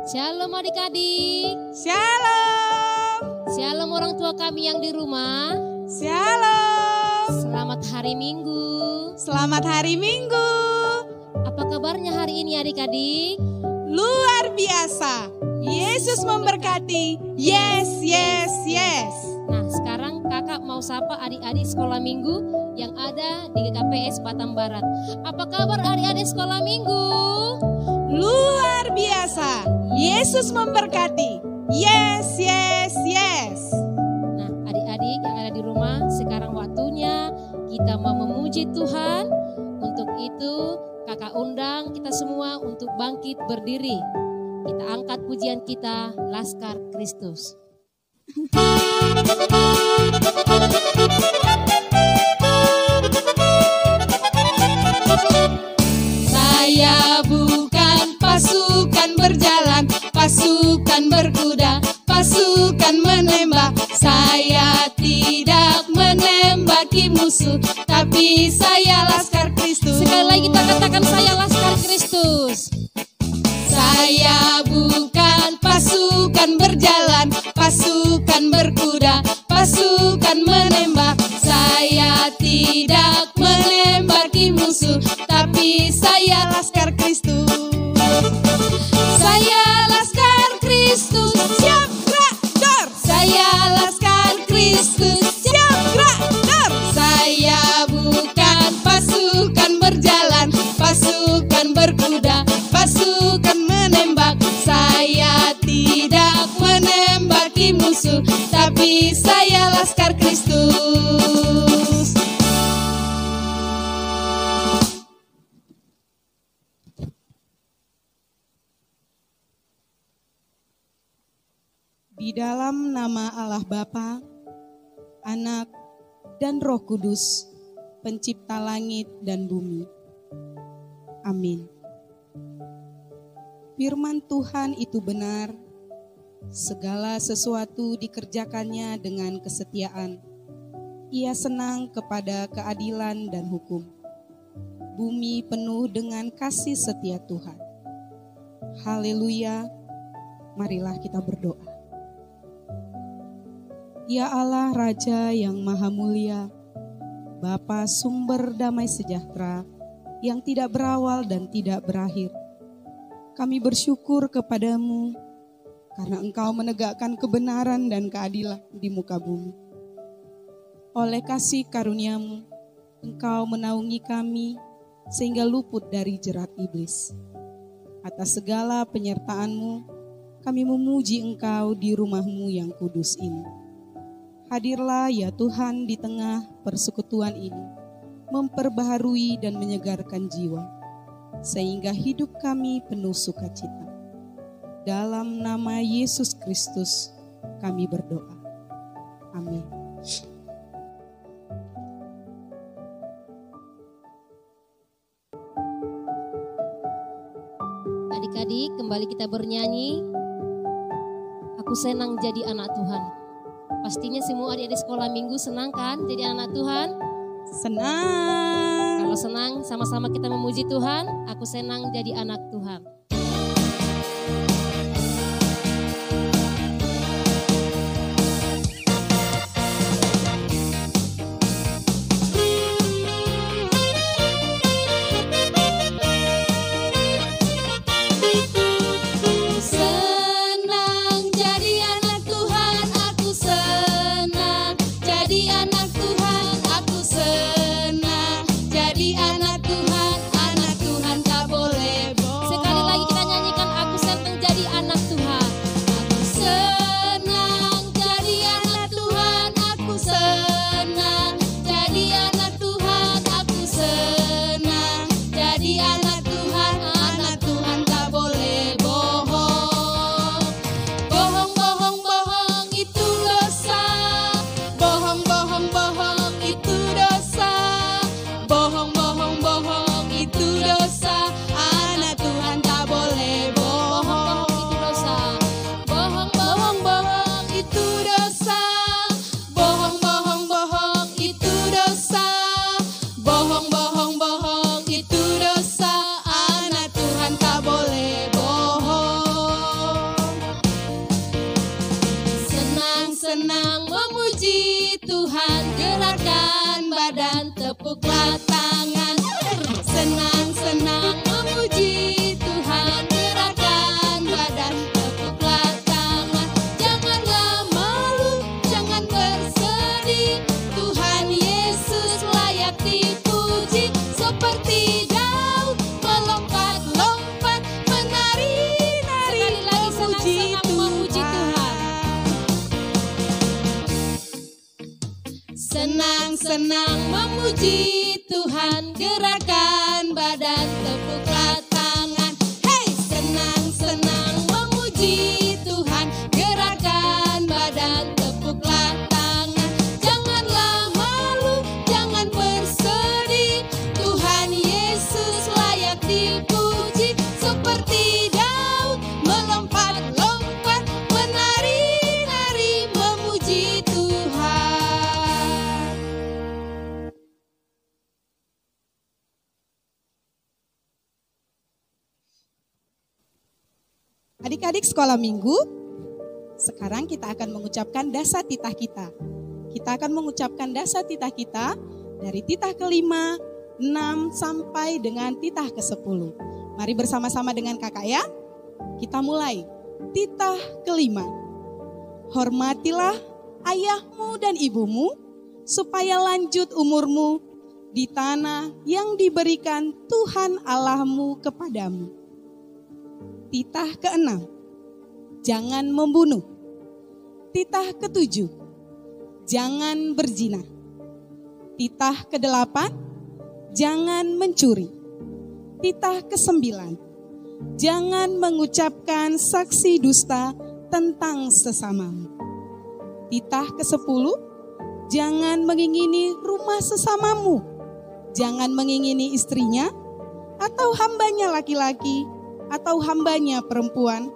Shalom adik-adik. Shalom. Shalom orang tua kami yang di rumah. Shalom. Selamat hari Minggu. Selamat hari Minggu. Apa kabarnya hari ini adik-adik? Luar biasa. Yesus memberkati. Yes, yes, yes. Nah, sekarang kakak mau sapa adik-adik sekolah minggu yang ada di GKPS Batam Barat. Apa kabar adik-adik sekolah minggu? Luar biasa. Yesus memberkati. Yes, yes, yes. Nah, adik-adik yang ada di rumah, sekarang waktunya kita mau memuji Tuhan. Untuk itu, kakak undang kita semua untuk bangkit berdiri. Kita angkat pujian kita, Laskar Kristus. Saya bukan pasukan berjalan, pasukan berkuda, pasukan menembak. Saya tidak menembaki musuh, tapi saya Laskar Kristus. Sekali lagi kita katakan, saya Laskar Kristus. Saya bukan pasukan berjalan, pasukan berkuda, pasukan menembak. Saya tidak menembaki musuh, tapi saya Laskar Kristus. Saya Laskar Kristus, siap gerak dor. Saya Laskar Kristus, siap gerak dor. Saya bukan pasukan berjalan, pasukan berkuda, pasukan menembak. Saya tidak menembaki musuh, tapi saya Laskar Kristus. Di dalam nama Allah Bapa, Anak, dan Roh Kudus, Pencipta langit dan bumi. Amin. Firman Tuhan itu benar, segala sesuatu dikerjakannya dengan kesetiaan. Ia senang kepada keadilan dan hukum. Bumi penuh dengan kasih setia Tuhan. Haleluya, marilah kita berdoa. Ya Allah Raja yang Maha Mulia, Bapa sumber damai sejahtera yang tidak berawal dan tidak berakhir. Kami bersyukur kepadamu karena Engkau menegakkan kebenaran dan keadilan di muka bumi. Oleh kasih karunia-Mu, Engkau menaungi kami sehingga luput dari jerat iblis. Atas segala penyertaan-Mu, kami memuji Engkau di rumah-Mu yang kudus ini. Hadirlah ya Tuhan di tengah persekutuan ini, memperbaharui dan menyegarkan jiwa, sehingga hidup kami penuh sukacita. Dalam nama Yesus Kristus kami berdoa. Amin. Adik-adik, kembali kita bernyanyi. Aku senang jadi anak Tuhan. Pastinya semua adik-adik sekolah minggu senang kan jadi anak Tuhan? Senang. Kalau senang, sama-sama kita memuji Tuhan. Aku senang jadi anak Tuhan. Anak Tuhan tak boleh bohong. Sekali lagi kita nyanyikan, aku senang jadi anak Tuhan, gerakan badan, tepuklah tangan. Senang-senang memuji Tuhan, gerakan badan, tepuklah tangan. Janganlah malu, jangan bersedih, Tuhan Yesus layak dipuji. Seperti Daud melompat-lompat, menari-nari, memuji Tuhan. Senang-senang memuji Tuhan, gerakan badan, tepuklah tangan. Hey, senang-senang memuji Tuhan, gerakan badan, tepuklah tangan. Janganlah malu, jangan bersedih, Tuhan Yesus layak dipuji. Seperti Daud melompat-lompat, menari-nari, memuji Tuhan. Adik-adik sekolah minggu, sekarang kita akan mengucapkan dasa titah kita. Kita akan mengucapkan dasa titah kita dari titah ke-5, 6 sampai dengan titah ke-10. Mari bersama-sama dengan kakak ya. Kita mulai. Titah ke-5. Hormatilah ayahmu dan ibumu supaya lanjut umurmu di tanah yang diberikan Tuhan Allahmu kepadamu. Titah ke-6, jangan membunuh. Titah ke-7, jangan berzina. Titah ke-8, jangan mencuri. Titah ke-9, jangan mengucapkan saksi dusta tentang sesamamu. Titah ke-10, jangan mengingini rumah sesamamu. Jangan mengingini istrinya, atau hambanya laki-laki, atau hambanya perempuan,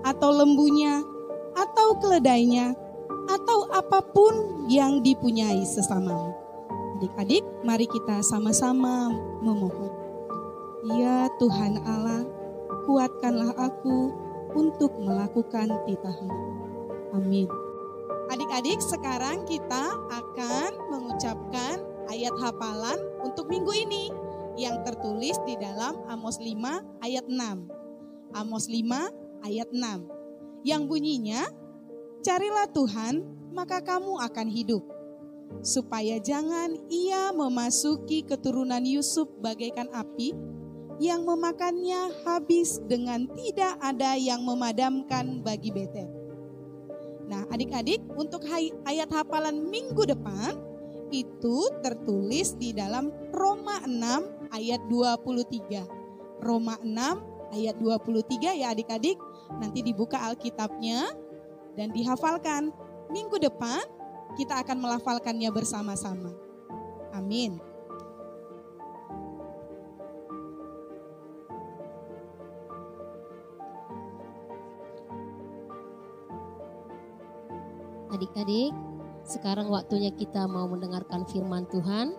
atau lembunya, atau keledainya, atau apapun yang dipunyai sesamamu. Adik-adik, mari kita sama-sama memohon. Ya Tuhan Allah, kuatkanlah aku untuk melakukan titah-Mu. Amin. Adik-adik, sekarang kita akan mengucapkan ayat hafalan untuk minggu ini yang tertulis di dalam Amos 5 ayat 6. Amos 5 ayat 6. Yang bunyinya, carilah Tuhan, maka kamu akan hidup. Supaya jangan ia memasuki keturunan Yusuf bagaikan api, yang memakannya habis dengan tidak ada yang memadamkan bagi Betel. Nah adik-adik, untuk ayat hafalan minggu depan, itu tertulis di dalam Roma 6 ayat 23. Roma 6 ayat 23 ya adik-adik. Nanti dibuka Alkitabnya dan dihafalkan. Minggu depan kita akan melafalkannya bersama-sama. Amin. Adik-adik, sekarang waktunya kita mau mendengarkan firman Tuhan.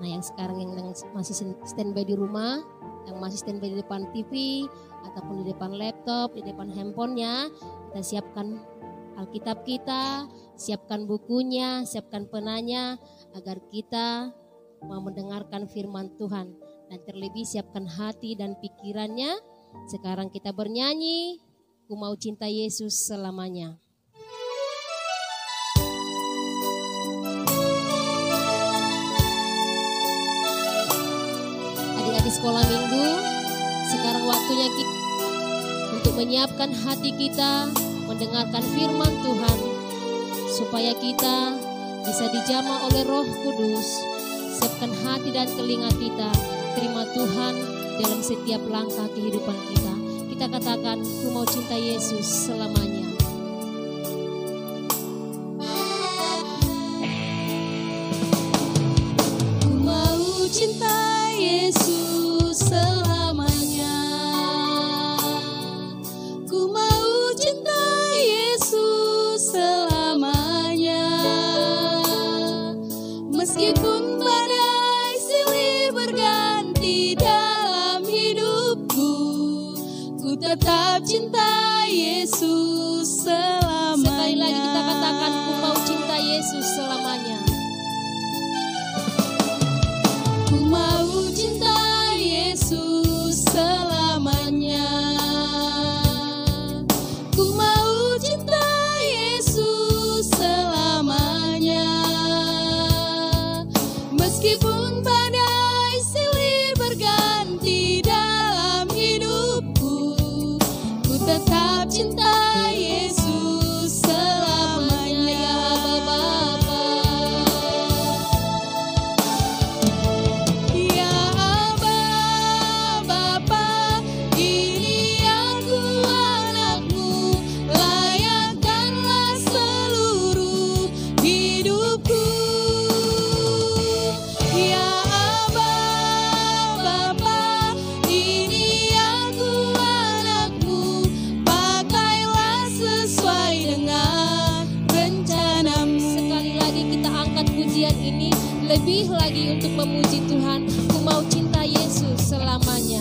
Nah yang sekarang yang masih standby di rumah, yang masih standby di depan TV, ataupun di depan laptop, di depan handphonenya, kita siapkan Alkitab kita, siapkan bukunya, siapkan penanya, agar kita mau mendengarkan firman Tuhan. Dan terlebih siapkan hati dan pikirannya. Sekarang kita bernyanyi, Ku Mau Cinta Yesus Selamanya. Adik-adik sekolah minggu, sekarang waktunya kita untuk menyiapkan hati kita mendengarkan firman Tuhan, supaya kita bisa dijamah oleh Roh Kudus. Siapkan hati dan telinga kita, terima Tuhan dalam setiap langkah kehidupan kita. Kita katakan, Ku mau cinta Yesus selamanya. Ku mau cinta Yesus selamanya. Ku mau cinta Yesus selamanya. Meskipun badai silih berganti dalam hidupku, ku tetap cinta Yesus selamanya. Sekali lagi kita katakan, ku mau cinta Yesus selamanya. Ku mau cinta Yesus selamanya. Ku mau cinta Yesus selamanya. Meskipun badai silih berganti dalam hidupku, ku tetap cinta Yesus selamanya. Ya Bapa, ya Aba, Bapa, ini aku anakmu, layakkanlah seluruh hidupku. Ya Aba, Bapa, ini aku anakmu, pakailah sesuai dengan rencanamu. Sekali lagi kita angkat pujian ini lebih lagi untuk memuji Tuhan. Ku mau cinta Yesus selamanya.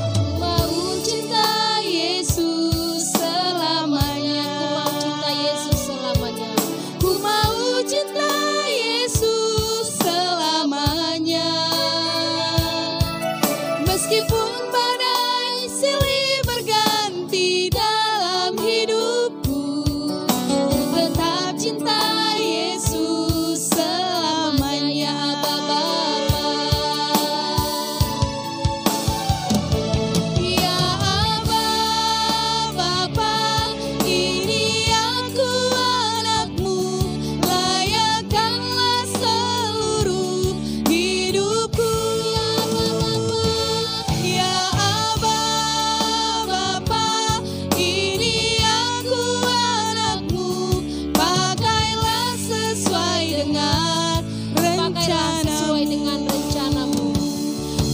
Ku mau cinta Yesus selamanya. Ku mau cinta Yesus Ku mau cinta Yesus selamanya. selamanya. Meskipun badai silih berganti dalam hidupku, ku tetap cinta Yesus selamanya. Bapa, ya Aba, Bapa, ini aku anakmu, layakkanlah seluruh hidupku. Ya Aba, Bapa, ini aku anakmu, pakailah sesuai dengan rencanamu.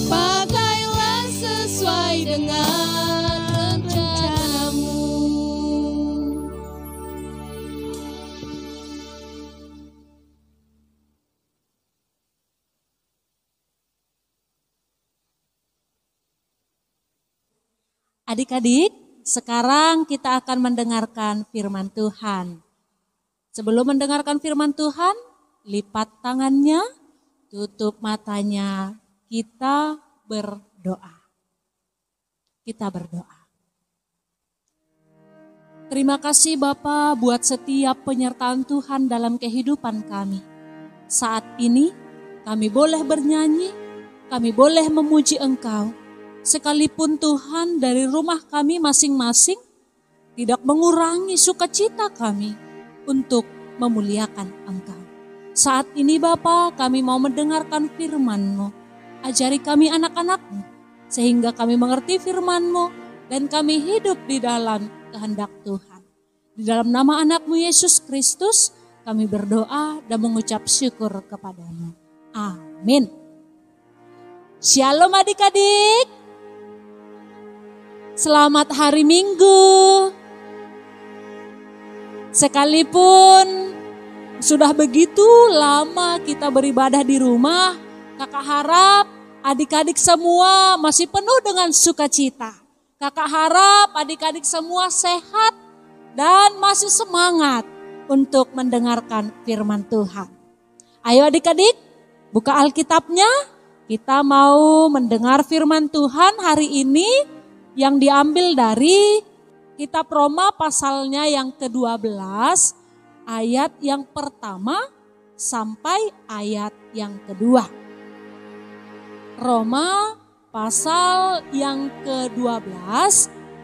Pakailah sesuai dengan rencanamu. Adik-adik, sekarang kita akan mendengarkan firman Tuhan. Sebelum mendengarkan firman Tuhan, lipat tangannya, tutup matanya, kita berdoa. Kita berdoa. Terima kasih Bapa buat setiap penyertaan Tuhan dalam kehidupan kami. Saat ini kami boleh bernyanyi, kami boleh memuji Engkau. Sekalipun Tuhan dari rumah kami masing-masing tidak mengurangi sukacita kami untuk memuliakan Engkau. Saat ini Bapa, kami mau mendengarkan firman-Mu. Ajari kami anak-anak-Mu sehingga kami mengerti firman-Mu dan kami hidup di dalam kehendak Tuhan. Di dalam nama anak-Mu Yesus Kristus kami berdoa dan mengucap syukur kepada-Mu. Amin. Shalom adik-adik. Selamat hari Minggu. Sekalipun sudah begitu lama kita beribadah di rumah, Kakak harap adik-adik semua masih penuh dengan sukacita. Kakak harap adik-adik semua sehat dan masih semangat untuk mendengarkan firman Tuhan. Ayo adik-adik, buka Alkitabnya. Kita mau mendengar firman Tuhan hari ini yang diambil dari kitab Roma pasalnya yang ke-12 ayat yang pertama sampai ayat yang kedua. Roma pasal yang ke-12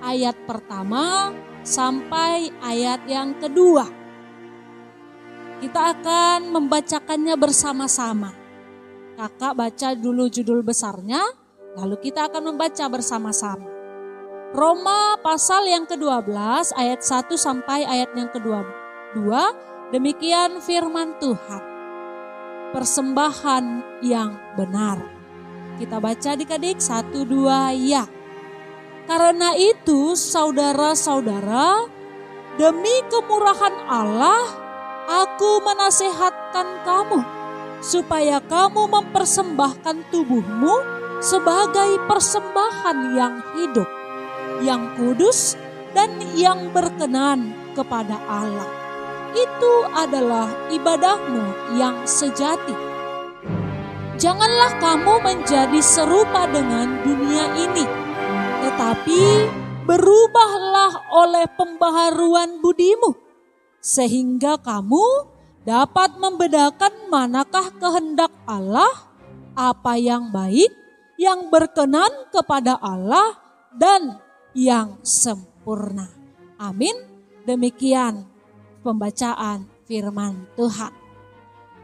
ayat pertama sampai ayat yang kedua. Kita akan membacakannya bersama-sama. Kakak baca dulu judul besarnya, lalu kita akan membaca bersama-sama. Roma pasal yang ke-12 ayat 1 sampai ayat yang ke-2. Demikian firman Tuhan. Persembahan yang benar. Kita baca adik-adik 1, 2 ya. Karena itu saudara-saudara, demi kemurahan Allah, aku menasehatkan kamu supaya kamu mempersembahkan tubuhmu sebagai persembahan yang hidup, yang kudus, dan yang berkenan kepada Allah. Itu adalah ibadahmu yang sejati. Janganlah kamu menjadi serupa dengan dunia ini, tetapi berubahlah oleh pembaharuan budimu, sehingga kamu dapat membedakan manakah kehendak Allah, apa yang baik, yang berkenan kepada Allah, dan yang sempurna. Amin. Demikian pembacaan firman Tuhan.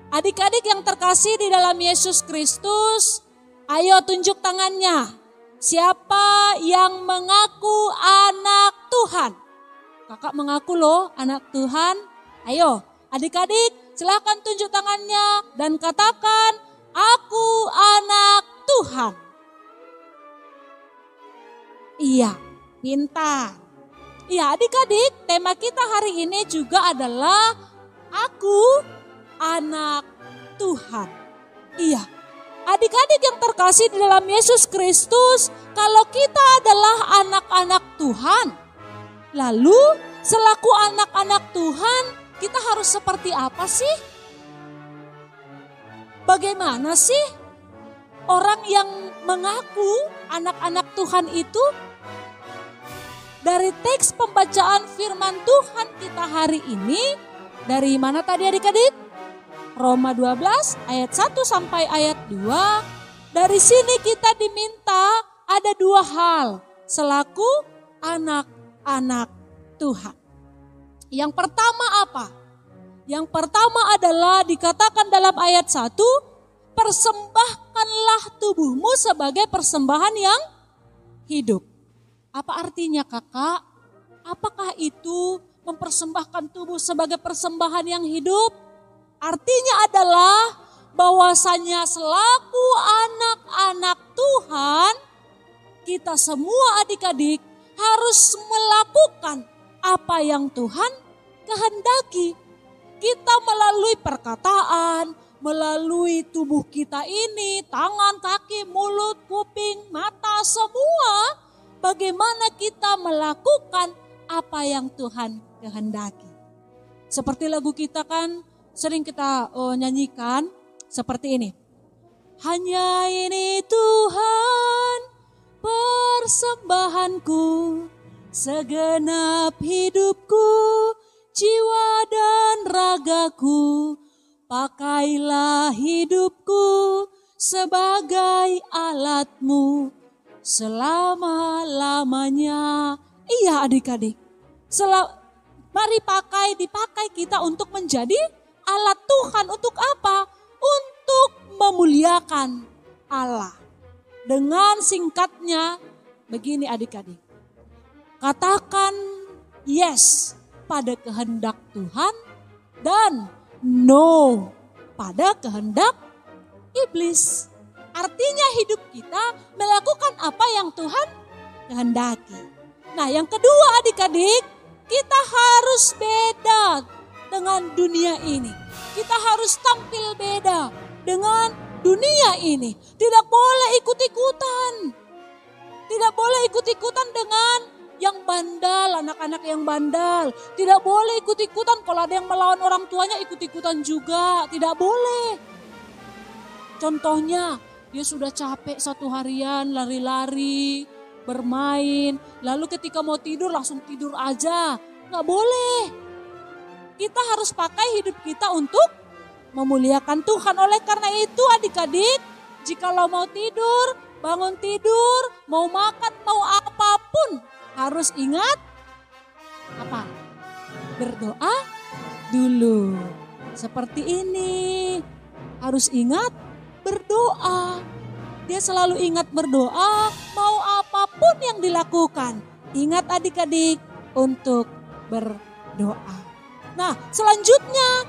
Adik-adik yang terkasih di dalam Yesus Kristus, ayo tunjuk tangannya. Siapa yang mengaku anak Tuhan? Kakak mengaku loh anak Tuhan. Ayo adik-adik silahkan tunjuk tangannya dan katakan, aku anak Tuhan. Iya, pintar. Iya adik-adik, tema kita hari ini juga adalah aku anak Tuhan. Iya, adik-adik yang terkasih di dalam Yesus Kristus, kalau kita adalah anak-anak Tuhan, lalu selaku anak-anak Tuhan, kita harus seperti apa sih? Bagaimana sih orang yang mengaku anak-anak Tuhan itu? Dari teks pembacaan firman Tuhan kita hari ini, dari mana tadi adik-adik? Roma 12 ayat 1 sampai ayat 2. Dari sini kita diminta ada dua hal selaku anak-anak Tuhan. Yang pertama apa? Yang pertama adalah dikatakan dalam ayat 1, persembahkanlah tubuhmu sebagai persembahan yang hidup. Apa artinya kakak? Apakah itu mempersembahkan tubuh sebagai persembahan yang hidup? Artinya adalah bahwasanya selaku anak-anak Tuhan, kita semua adik-adik harus melakukan apa yang Tuhan kehendaki. Kita melalui perkataan, melalui tubuh kita ini, tangan, kaki, mulut, kuping, mata, semua, bagaimana kita melakukan apa yang Tuhan kehendaki. Seperti lagu kita kan sering kita nyanyikan seperti ini. Hanya ini Tuhan persembahanku, segenap hidupku, jiwa dan ragaku, pakailah hidupku sebagai alatmu selama-lamanya. Iya adik-adik, mari dipakai kita untuk menjadi alat Tuhan. Untuk apa? Untuk memuliakan Allah. Dengan singkatnya begini adik-adik, katakan yes pada kehendak Tuhan dan no pada kehendak iblis. Artinya hidup kita melakukan apa yang Tuhan kehendaki. Nah yang kedua adik-adik, kita harus beda dengan dunia ini. Kita harus tampil beda dengan dunia ini. Tidak boleh ikut-ikutan. Tidak boleh ikut-ikutan dengan yang bandal, anak-anak yang bandal. Tidak boleh ikut-ikutan kalau ada yang melawan orang tuanya ikut-ikutan juga. Tidak boleh. Contohnya, dia sudah capek satu harian lari-lari, bermain. Lalu ketika mau tidur langsung tidur aja. Nggak boleh. Kita harus pakai hidup kita untuk memuliakan Tuhan. Oleh karena itu adik-adik, jikalau mau tidur, bangun tidur, mau makan, mau apapun, harus ingat apa? Berdoa dulu. Seperti ini. Harus ingat berdoa. Dia selalu ingat berdoa, mau apapun yang dilakukan. Ingat adik-adik untuk berdoa. Nah, selanjutnya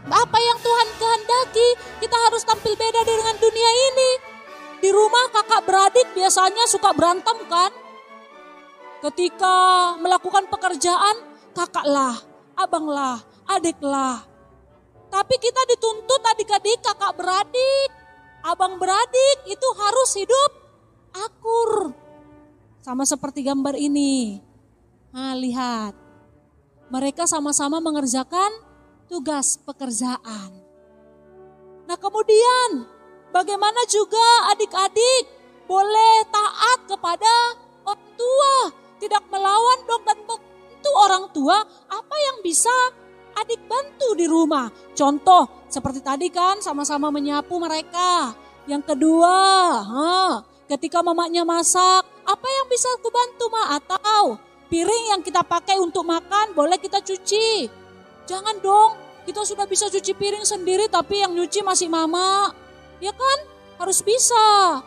apa yang Tuhan kehendaki, kita harus tampil beda dengan dunia ini. Di rumah kakak beradik biasanya suka berantem kan? Ketika melakukan pekerjaan, kakaklah, abanglah, adiklah. Tapi kita dituntut adik-adik kakak beradik abang beradik itu harus hidup akur. Sama seperti gambar ini. Nah, lihat. Mereka sama-sama mengerjakan tugas pekerjaan. Nah, kemudian bagaimana juga adik-adik boleh taat kepada orang tua, tidak melawan dong dan bantu orang tua. Apa yang bisa adik bantu di rumah? Contoh seperti tadi kan sama-sama menyapu mereka. Yang kedua, ketika mamanya masak, apa yang bisa aku bantu ma? Atau piring yang kita pakai untuk makan boleh kita cuci. Jangan dong, kita sudah bisa cuci piring sendiri tapi yang nyuci masih mama. Ya kan? Harus bisa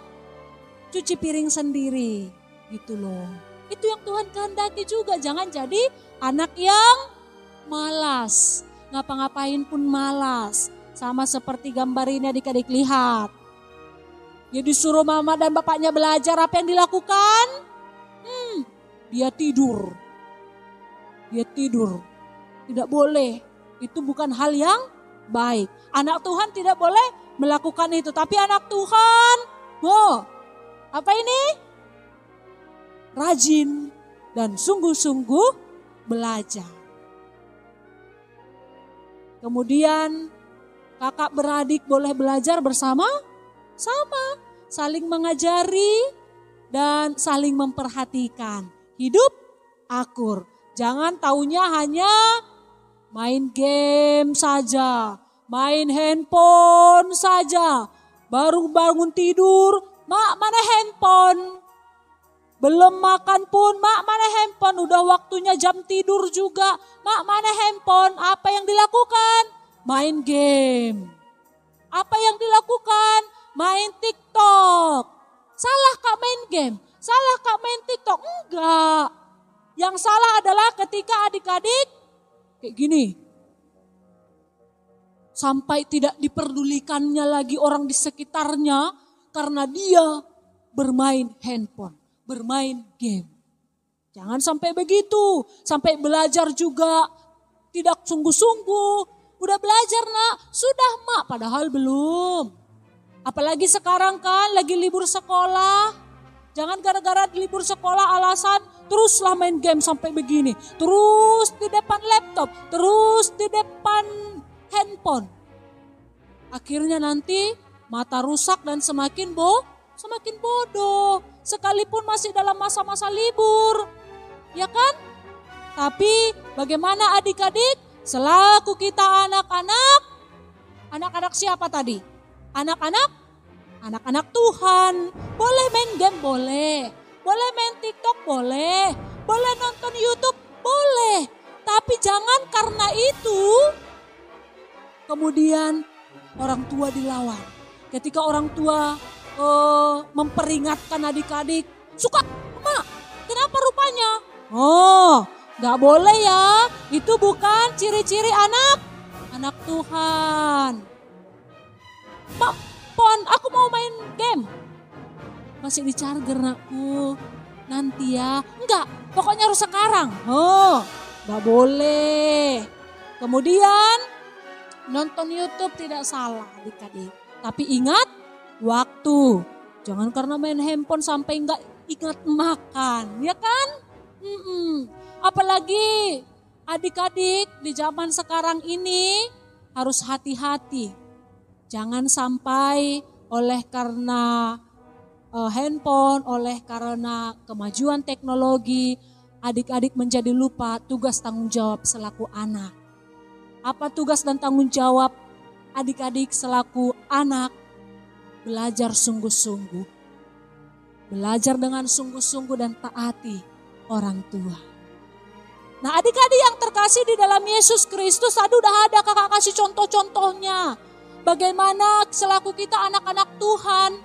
cuci piring sendiri. Gitu loh. Itu yang Tuhan kehendaki juga. Jangan jadi anak yang malas. Ngapa-ngapain pun malas. Sama seperti gambar ini adik-adik lihat. Dia disuruh mama dan bapaknya belajar, apa yang dilakukan? Dia tidur. Dia tidur. Tidak boleh. Itu bukan hal yang baik. Anak Tuhan tidak boleh melakukan itu. Tapi anak Tuhan, apa ini? Rajin dan sungguh-sungguh belajar. Kemudian kakak beradik boleh belajar bersama-sama. Saling mengajari dan saling memperhatikan. Hidup akur. Jangan taunya hanya main game saja, main handphone saja. Baru bangun tidur, mak mana handphone? Belum makan pun, mak mana handphone? Udah waktunya jam tidur juga, mak mana handphone? Apa yang dilakukan? Main game. Apa yang dilakukan? Main TikTok. Salah kak main game? Salah kak main TikTok? Enggak. Yang salah adalah ketika adik-adik kayak gini. Sampai tidak diperdulikannya lagi orang di sekitarnya karena dia bermain handphone, bermain game. Jangan sampai begitu. Sampai belajar juga tidak sungguh-sungguh. Udah belajar nak? Sudah mak, padahal belum. Apalagi sekarang kan lagi libur sekolah. Jangan gara-gara libur sekolah alasan teruslah main game sampai begini. Terus di depan laptop, terus di depan handphone. Akhirnya nanti mata rusak dan semakin bodoh. Sekalipun masih dalam masa-masa libur. Ya kan? Tapi bagaimana adik-adik? Selaku kita anak-anak siapa tadi? Anak-anak Tuhan. Boleh main game? Boleh. Boleh main TikTok? Boleh. Boleh nonton YouTube? Boleh. Tapi jangan karena itu kemudian orang tua dilawan. Ketika orang tua memperingatkan adik-adik, suka mak, kenapa rupanya? Gak boleh ya. Itu bukan ciri-ciri anak Tuhan. Mak, Pon, aku mau main game. Masih di charger nakku. Nanti ya. Enggak, pokoknya harus sekarang. Gak boleh. Kemudian nonton YouTube tidak salah adik-adik. Tapi ingat waktu. Jangan karena main handphone sampai enggak ingat makan. Ya kan? Apalagi adik-adik di zaman sekarang ini harus hati-hati. Jangan sampai oleh karena handphone, oleh karena kemajuan teknologi, adik-adik menjadi lupa tugas tanggung jawab selaku anak. Apa tugas dan tanggung jawab adik-adik selaku anak? Belajar sungguh-sungguh. Belajar dengan sungguh-sungguh dan taati orang tua. Nah adik-adik yang terkasih di dalam Yesus Kristus, tadi udah ada kakak kasih contoh-contohnya. Bagaimana selaku kita anak-anak Tuhan.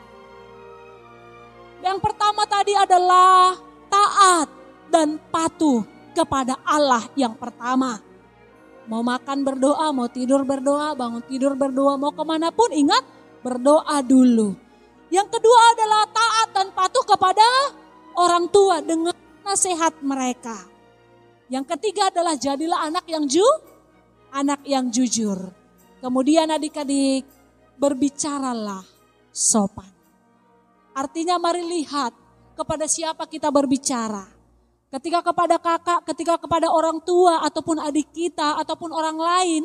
Yang pertama tadi adalah taat dan patuh kepada Allah yang pertama. Mau makan berdoa, mau tidur berdoa, bangun tidur berdoa, mau kemanapun ingat berdoa dulu. Yang kedua adalah taat dan patuh kepada orang tua dengan nasihat mereka. Yang ketiga adalah jadilah anak yang jujur. Kemudian adik-adik berbicaralah sopan. Artinya mari lihat kepada siapa kita berbicara. Ketika kepada kakak, ketika kepada orang tua ataupun adik kita ataupun orang lain,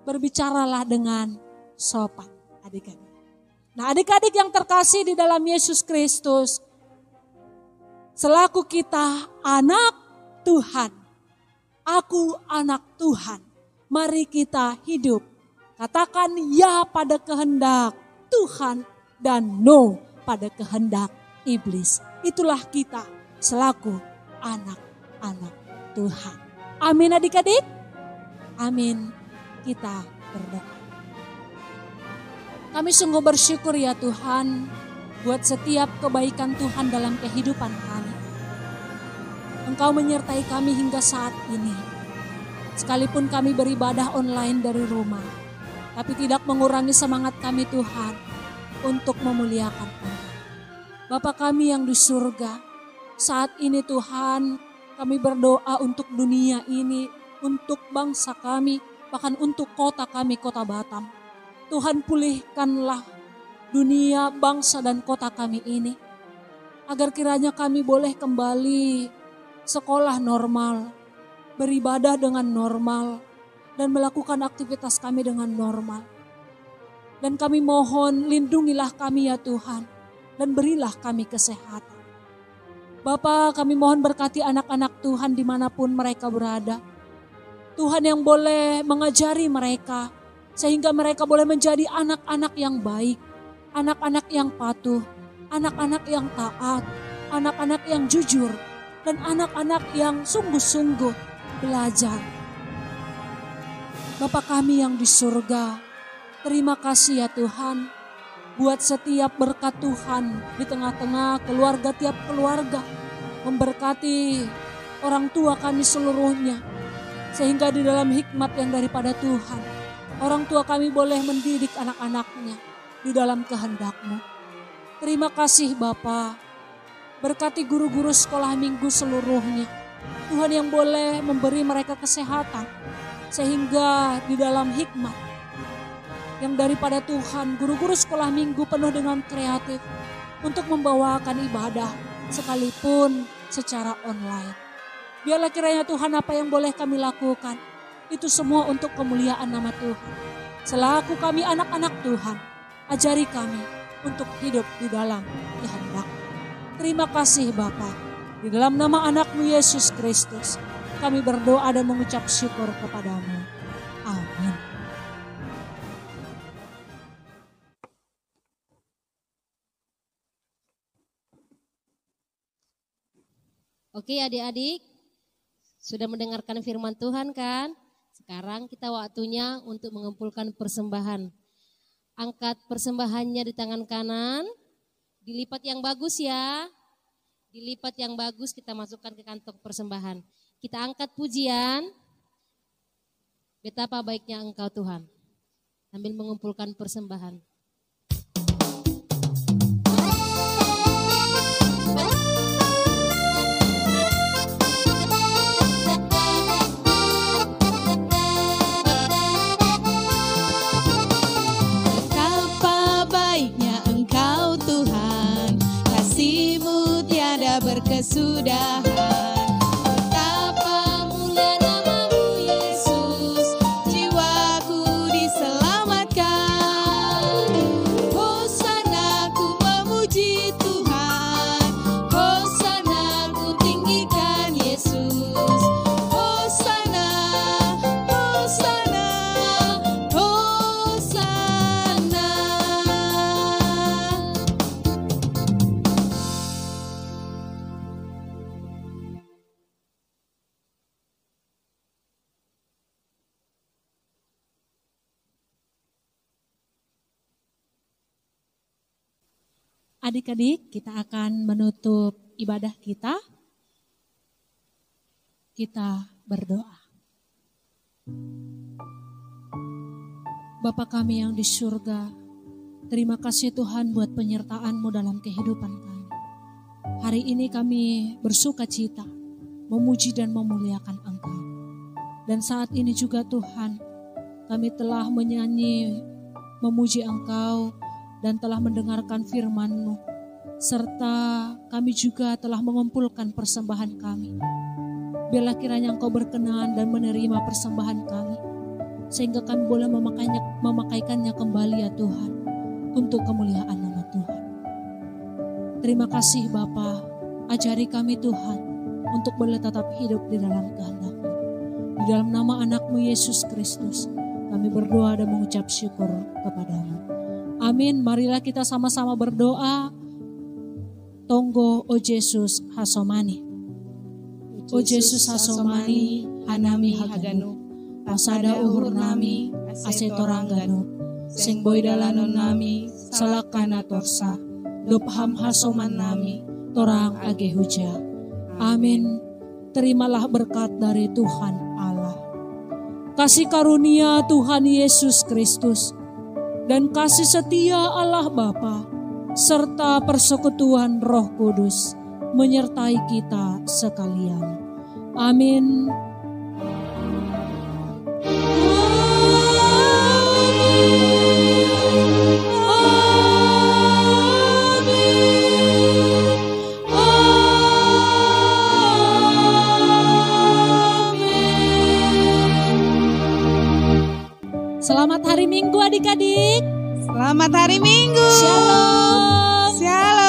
berbicaralah dengan sopan adik-adik. Nah, adik-adik yang terkasih di dalam Yesus Kristus, selaku kita anak Tuhan, aku anak Tuhan, mari kita hidup. Katakan ya pada kehendak Tuhan dan no pada kehendak iblis. Itulah kita selaku anak-anak Tuhan. Amin adik-adik. Amin. Kita berdoa. Kami sungguh bersyukur ya Tuhan buat setiap kebaikan Tuhan dalam kehidupan kami. Engkau menyertai kami hingga saat ini. Sekalipun kami beribadah online dari rumah, tapi tidak mengurangi semangat kami Tuhan untuk memuliakan Engkau. Bapa kami yang di surga, saat ini Tuhan kami berdoa untuk dunia ini, untuk bangsa kami, bahkan untuk kota kami, kota Batam. Tuhan pulihkanlah dunia, bangsa dan kota kami ini. Agar kiranya kami boleh kembali sekolah normal, beribadah dengan normal, dan melakukan aktivitas kami dengan normal. Dan kami mohon lindungilah kami ya Tuhan, dan berilah kami kesehatan. Bapa, kami mohon berkati anak-anak Tuhan dimanapun mereka berada. Tuhan yang boleh mengajari mereka, sehingga mereka boleh menjadi anak-anak yang baik, anak-anak yang patuh, anak-anak yang taat, anak-anak yang jujur, dan anak-anak yang sungguh-sungguh belajar. Bapa kami yang di surga, terima kasih ya Tuhan, buat setiap berkat Tuhan di tengah-tengah keluarga, tiap keluarga, memberkati orang tua kami seluruhnya, sehingga di dalam hikmat yang daripada Tuhan, orang tua kami boleh mendidik anak-anaknya di dalam kehendak-Mu. Terima kasih Bapa. Berkati guru-guru sekolah minggu seluruhnya. Tuhan yang boleh memberi mereka kesehatan. Sehingga di dalam hikmat yang daripada Tuhan, guru-guru sekolah minggu penuh dengan kreatif untuk membawakan ibadah sekalipun secara online. Biarlah kiranya Tuhan apa yang boleh kami lakukan, itu semua untuk kemuliaan nama Tuhan. Selaku kami anak-anak Tuhan, ajari kami untuk hidup di dalam kehendak. Terima kasih Bapa. Di dalam nama anak-Mu Yesus Kristus, kami berdoa dan mengucap syukur kepada-Mu. Amin. Oke adik-adik, sudah mendengarkan firman Tuhan kan? Sekarang kita waktunya untuk mengumpulkan persembahan. Angkat persembahannya di tangan kanan, dilipat yang bagus ya. Dilipat yang bagus kita masukkan ke kantong persembahan. Kita angkat pujian, betapa baiknya Engkau Tuhan, sambil mengumpulkan persembahan. Kesudahan. Betapa mulia nama-Mu Yesus, jiwaku diselamatkan. Hosana ku memuji Tuhan, Hosana ku tinggikan Yesus. Hosana, Hosana, Hosana. Adik-adik, kita akan menutup ibadah kita. Kita berdoa. Bapa kami yang di surga, terima kasih Tuhan buat penyertaan-Mu dalam kehidupan kami. Hari ini kami bersuka cita, memuji dan memuliakan Engkau. Dan saat ini juga Tuhan, kami telah menyanyi, memuji Engkau, dan telah mendengarkan firman-Mu. Serta kami juga telah mengumpulkan persembahan kami. Biarlah kiranya Engkau berkenan dan menerima persembahan kami, sehingga kami boleh memakaikannya kembali ya Tuhan, untuk kemuliaan nama Tuhan. Terima kasih Bapa, ajari kami Tuhan, untuk boleh tetap hidup di dalam kehendak-Mu. Di dalam nama anak-Mu Yesus Kristus, kami berdoa dan mengucap syukur kepada-Mu. Amin. Marilah kita sama-sama berdoa. Tonggo o Yesus hasomani. O Yesus hasomani hanami haganu. Pasada uhur nami asetorangganu. Sing boy dalanon nami salakana torsa. Dopham hasoman nami torang age huja. Amin. Terimalah berkat dari Tuhan Allah. Kasih karunia Tuhan Yesus Kristus dan kasih setia Allah Bapa serta persekutuan Roh Kudus menyertai kita sekalian. Amin. Selamat hari Minggu adik-adik. Selamat hari Minggu. Shalom. Shalom.